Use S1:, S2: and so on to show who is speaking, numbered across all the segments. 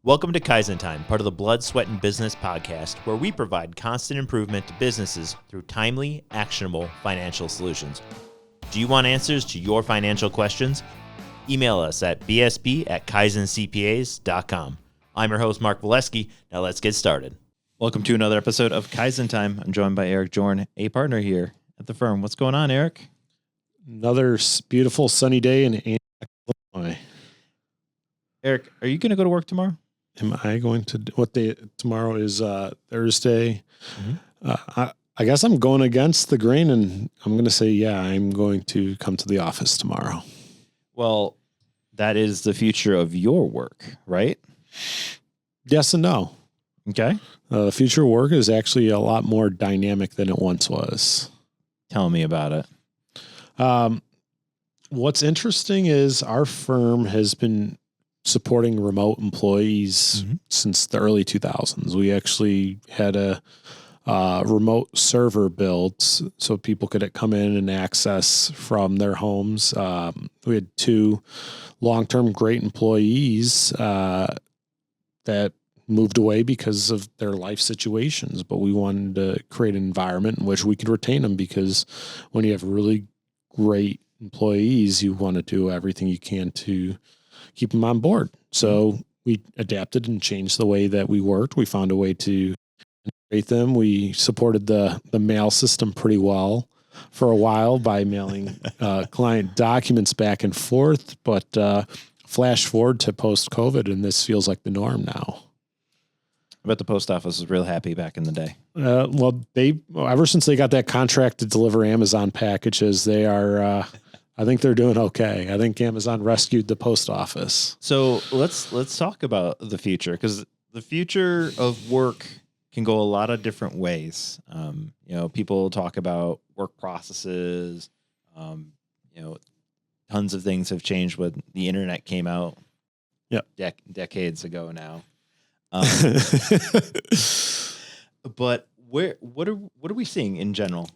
S1: Welcome to Kaizen Time, part of the Blood, Sweat, and Business podcast, where we provide constant improvement to businesses through timely, actionable financial solutions. Do you want answers to your financial questions? Email us at bsp@kaizencpas.com. I'm your host, Mark Valesky. Now let's get started. Welcome to another episode of Kaizen Time. I'm joined by Eric Jorn, a partner here at the firm. What's going on, Eric?
S2: Another beautiful sunny day in Illinois.
S1: Eric, are you going to go to work tomorrow?
S2: Am I going to? What day? Tomorrow is Thursday.
S1: Mm-hmm.
S2: I guess I'm going against the grain, and I'm going to say, yeah, I'm going to come to the office tomorrow.
S1: Well, that is the future of your work, right?
S2: Yes and no.
S1: Okay.
S2: The future of work is actually a lot more dynamic than it once was.
S1: Tell me about it.
S2: What's interesting is our firm has been supporting remote employees since the early 2000s. We actually had a remote server built so people could come in and access from their homes. We had two long-term great employees that moved away because of their life situations, but we wanted to create an environment in which we could retain them, because when you have really great employees, you want to do everything you can to keep them on board. So we adapted and changed the way that we worked. We found a way to integrate them. We supported the mail system pretty well for a while by mailing client documents back and forth, but flash forward to post-COVID, and this feels like the norm now.
S1: I bet the post office was real happy back in the day.
S2: Well, ever since they got that contract to deliver Amazon packages, they are... I think they're doing okay. I think Amazon rescued the post office.
S1: So let's talk about the future, because the future of work can go a lot of different ways. People talk about work processes. Tons of things have changed when the internet came out.
S2: Yep.
S1: Decades ago now. But what are we seeing in general?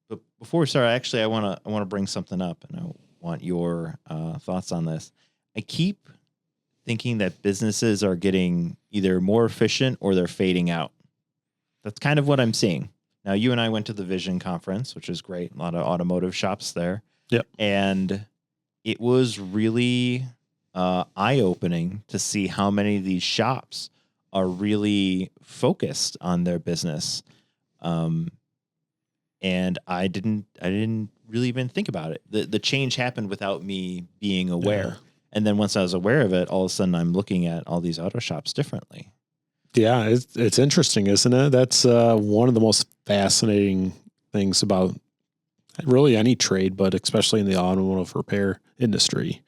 S1: But before we start, actually, I want to bring something up, and I want your thoughts on this. I keep thinking that businesses are getting either more efficient or they're fading out. That's kind of what I'm seeing. Now, you and I went to the Vision conference, which is great. A lot of automotive shops there.
S2: Yep.
S1: And it was really eye-opening to see how many of these shops are really focused on their business. And I didn't really even think about it. The change happened without me being aware.
S2: Yeah.
S1: And then once I was aware of it, all of a sudden I'm looking at all these auto shops differently.
S2: Yeah, it's interesting, isn't it? That's one of the most fascinating things about really any trade, but especially in the automotive repair industry.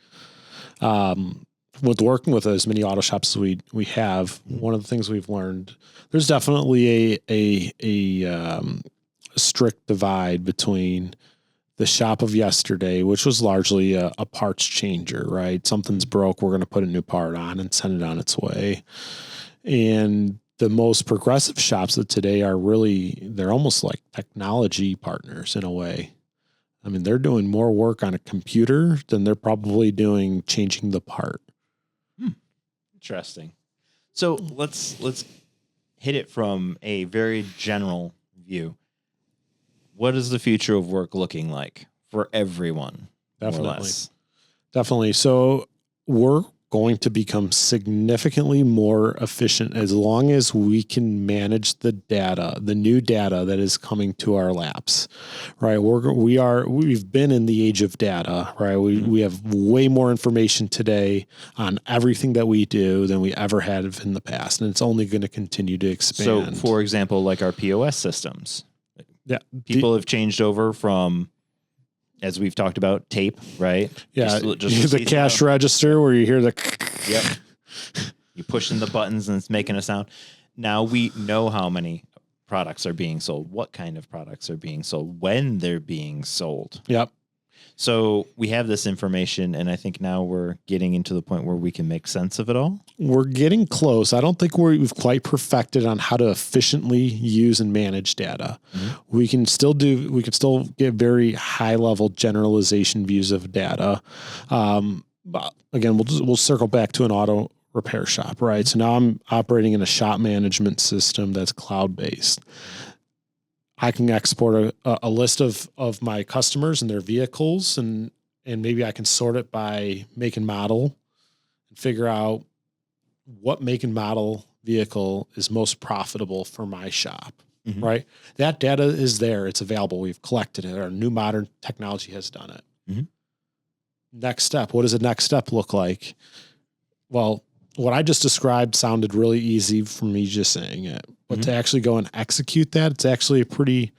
S2: With working with as many auto shops as we have, one of the things we've learned, there's definitely a strict divide between the shop of yesterday, which was largely a parts changer, right? Something's broke, we're going to put a new part on and send it on its way. And the most progressive shops of today they're almost like technology partners in a way. I mean, they're doing more work on a computer than they're probably doing changing the part.
S1: Interesting. So let's hit it from a very general view. What is the future of work looking like for everyone?
S2: Definitely. So we're going to become significantly more efficient as long as we can manage the new data that is coming to our laps, right? We've been in the age of data, right? We have way more information today on everything that we do than we ever had in the past, and it's only going to continue to expand.
S1: So, for example, like our POS systems.
S2: Yeah.
S1: People have changed over from, as we've talked about, tape, right?
S2: Yeah. Just the cash register where you hear the...
S1: Yep. You're pushing the buttons and it's making a sound. Now we know how many products are being sold, what kind of products are being sold, when they're being sold.
S2: Yep.
S1: So we have this information, and I think now we're getting into the point where we can make sense of it all.
S2: We're getting close. I don't think we've quite perfected on how to efficiently use and manage data. Mm-hmm. We can still get very high level generalization views of data. But again, we'll circle back to an auto repair shop, right? So now I'm operating in a shop management system that's cloud-based. I can export a list of my customers and their vehicles, and maybe I can sort it by make and model and figure out what make and model vehicle is most profitable for my shop, right? That data is there. It's available. We've collected it. Our new modern technology has done it. Next step. What does the next step look like? Well, what I just described sounded really easy for me just saying it, but to actually go and execute that, it's actually a pretty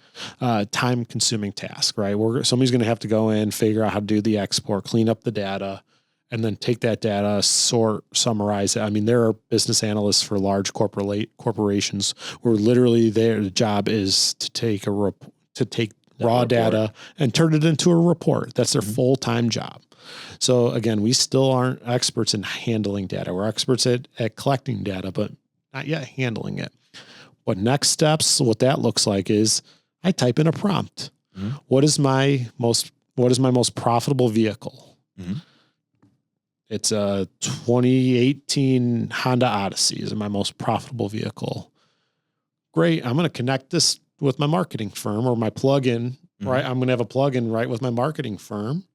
S2: time consuming task, right? Somebody's going to have to go in, figure out how to do the export, clean up the data, and then take that data, sort, summarize it. I mean, there are business analysts for large corporations where literally their job is to take raw data and turn it into a report. That's their full-time job. So again, we still aren't experts in handling data. We're experts at collecting data, but not yet handling it. But next steps, what that looks like is I type in a prompt. What is my most profitable vehicle? It's a 2018 Honda Odyssey is my most profitable vehicle. Great. I'm going to connect this with my marketing firm or my plugin, right? I'm going to have a plugin right with my marketing firm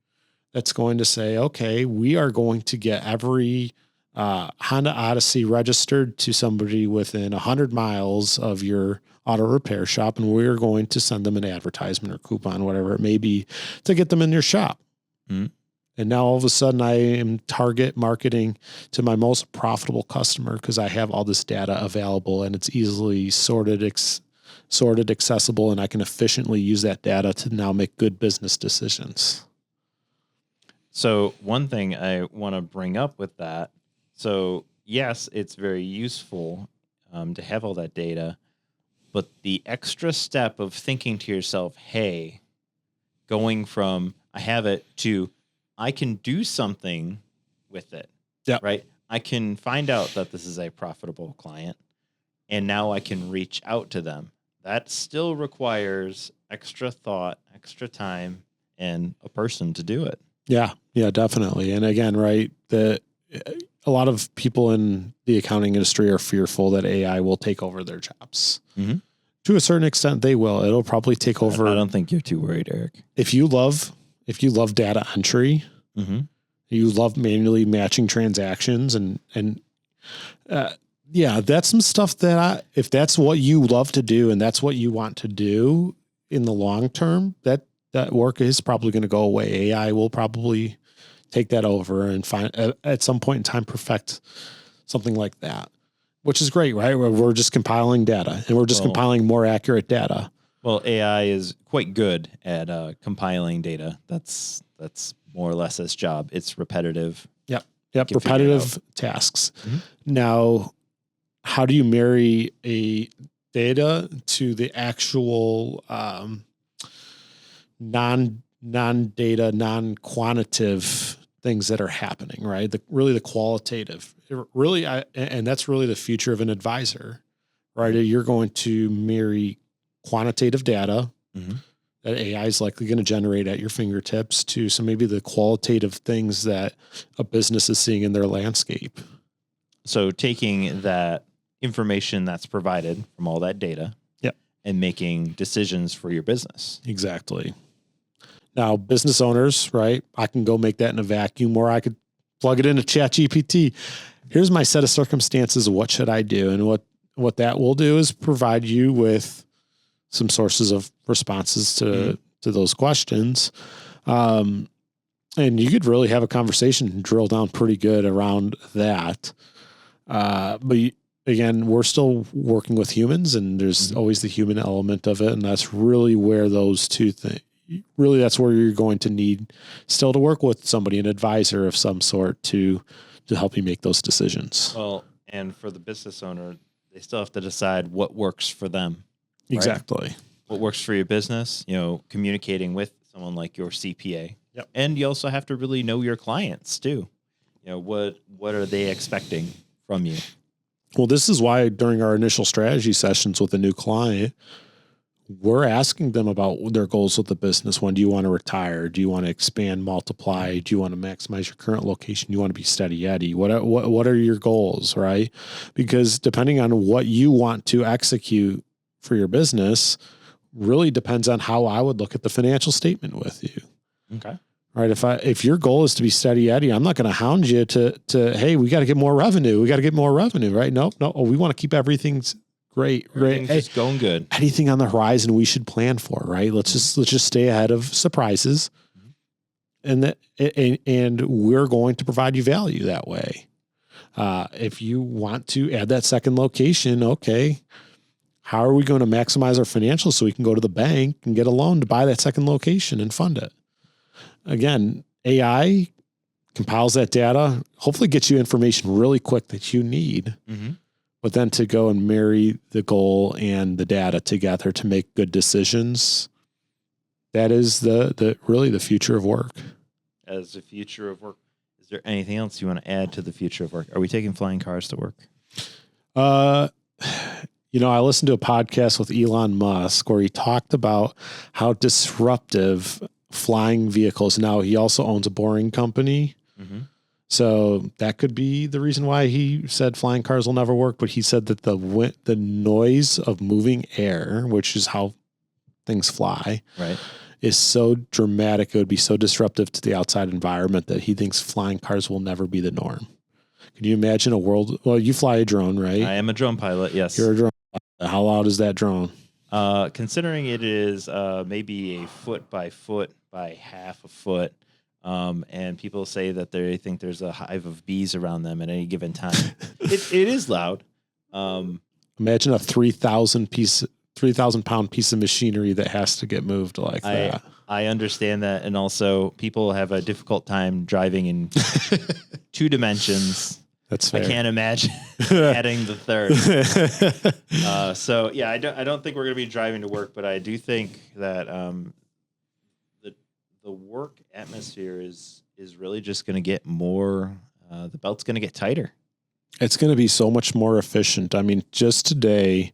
S2: that's going to say, okay, we are going to get every Honda Odyssey registered to somebody within 100 miles of your auto repair shop, and we're going to send them an advertisement or coupon, whatever it may be, to get them in your shop. And now all of a sudden I am target marketing to my most profitable customer because I have all this data available and it's easily sorted, accessible, and I can efficiently use that data to now make good business decisions.
S1: So one thing I want to bring up with that, so yes, it's very useful to have all that data, but the extra step of thinking to yourself, hey, going from I have it to I can do something with it, right? I can find out that this is a profitable client, and now I can reach out to them. That still requires extra thought, extra time, and a person to do it.
S2: Yeah, definitely. And again, right, a lot of people in the accounting industry are fearful that AI will take over their jobs. To a certain extent, they will. It'll probably take over.
S1: I don't think you're too worried, Eric.
S2: If you love data entry, you love manually matching transactions, and that's some stuff that if that's what you love to do and that's what you want to do in the long term, that work is probably going to go away. AI will probably take that over and find at some point in time perfect something like that, which is great, right? We're just compiling data and we're just compiling more accurate data.
S1: Well, AI is quite good at compiling data. That's more or less its job. It's repetitive.
S2: Yep. Repetitive tasks. Now, how do you marry a data to the actual non-data, non-quantitative things that are happening, right? Really the qualitative. And that's really the future of an advisor, right? You're going to marry quantitative data that AI is likely going to generate at your fingertips to some maybe the qualitative things that a business is seeing in their landscape.
S1: So taking that information that's provided from all that data and making decisions for your business.
S2: Exactly. Now, business owners, right? I can go make that in a vacuum, or I could plug it into ChatGPT. Here's my set of circumstances. What should I do? And what that will do is provide you with some sources of responses to those questions. And you could really have a conversation and drill down pretty good around that. But again, we're still working with humans, and there's always the human element of it. And that's really where those two things, really that's where you're going to need still to work with somebody, an advisor of some sort to help you make those decisions.
S1: Well, and for the business owner, they still have to decide what works for them. Right?
S2: Exactly.
S1: What works for your business, communicating with someone like your CPA.
S2: Yep.
S1: And you also have to really know your clients too. What are they expecting from you?
S2: Well, this is why during our initial strategy sessions with a new client, we're asking them about their goals with the business. When do you want to retire? Do you want to expand, multiply? Do you want to maximize your current location? Do you want to be steady Eddie? What are your goals, right? Because depending on what you want to execute for your business really depends on how I would look at the financial statement with you.
S1: Okay.
S2: Right. If your goal is to be steady Eddie, I'm not going to hound you to, hey, we got to get more revenue. We got to get more revenue, right? No. Oh, we want to keep everything's great.
S1: Everything's just going good.
S2: Anything on the horizon we should plan for, right? Let's just stay ahead of surprises. And we're going to provide you value that way. If you want to add that second location, okay, how are we going to maximize our financials so we can go to the bank and get a loan to buy that second location and fund it? Again, AI compiles that data, hopefully gets you information really quick that you need, but then to go and marry the goal and the data together to make good decisions. That is really the future of work.
S1: As the future of work, is there anything else you want to add to the future of work? Are we taking flying cars to work?
S2: I listened to a podcast with Elon Musk where he talked about how disruptive flying vehicles. Now he also owns a boring company. So that could be the reason why he said flying cars will never work. But he said that the noise of moving air, which is how things fly,
S1: right,
S2: is so dramatic. It would be so disruptive to the outside environment that he thinks flying cars will never be the norm. Can you imagine a world? Well, you fly a drone, right?
S1: I am a drone pilot. Yes.
S2: You're a drone pilot. How loud is that drone?
S1: Considering it is maybe a foot by half a foot, and people say that they think there's a hive of bees around them at any given time. It is loud.
S2: Imagine a 3,000 pound piece of machinery that has to get moved like that.
S1: I understand that, and also people have a difficult time driving in 2 dimensions.
S2: That's fair.
S1: I can't imagine adding the third. So yeah, I don't think we're going to be driving to work, but I do think that the work atmosphere is really just going to get more. The belt's going to get tighter.
S2: It's going to be so much more efficient. I mean, just today,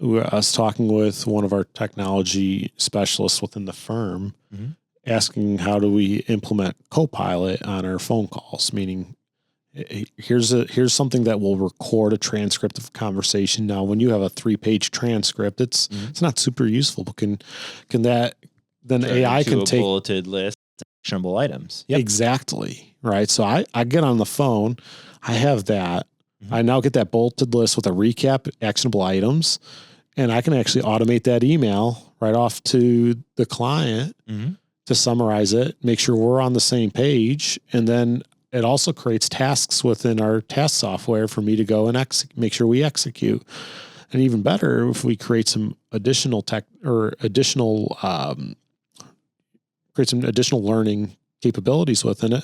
S2: I was talking with one of our technology specialists within the firm, asking how do we implement Copilot on our phone calls, meaning here's something that will record a transcript of a conversation. Now, when you have a 3-page transcript, it's not super useful, but can that then
S1: turn
S2: AI
S1: into
S2: can
S1: a
S2: take
S1: bulleted list, actionable items.
S2: Yep. Exactly. Right. So I get on the phone, I have that. I now get that bulleted list with a recap, actionable items, and I can actually automate that email right off to the client to summarize it, make sure we're on the same page, and then it also creates tasks within our task software for me to go and make sure we execute. And even better, if we create some additional create some additional learning capabilities within it,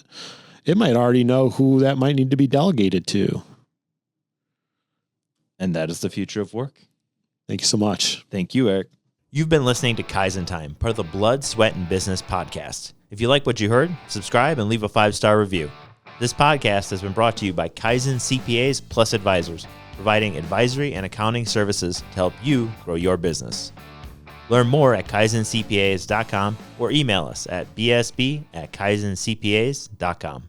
S2: it might already know who that might need to be delegated to.
S1: And that is the future of work.
S2: Thank you so much.
S1: Thank you, Eric. You've been listening to Kaizen Time, part of the Blood, Sweat, and Business podcast. If you like what you heard, subscribe and leave a 5-star review. This podcast has been brought to you by Kaizen CPAs Plus Advisors, providing advisory and accounting services to help you grow your business. Learn more at kaizencpas.com or email us at bsb@kaizencpas.com.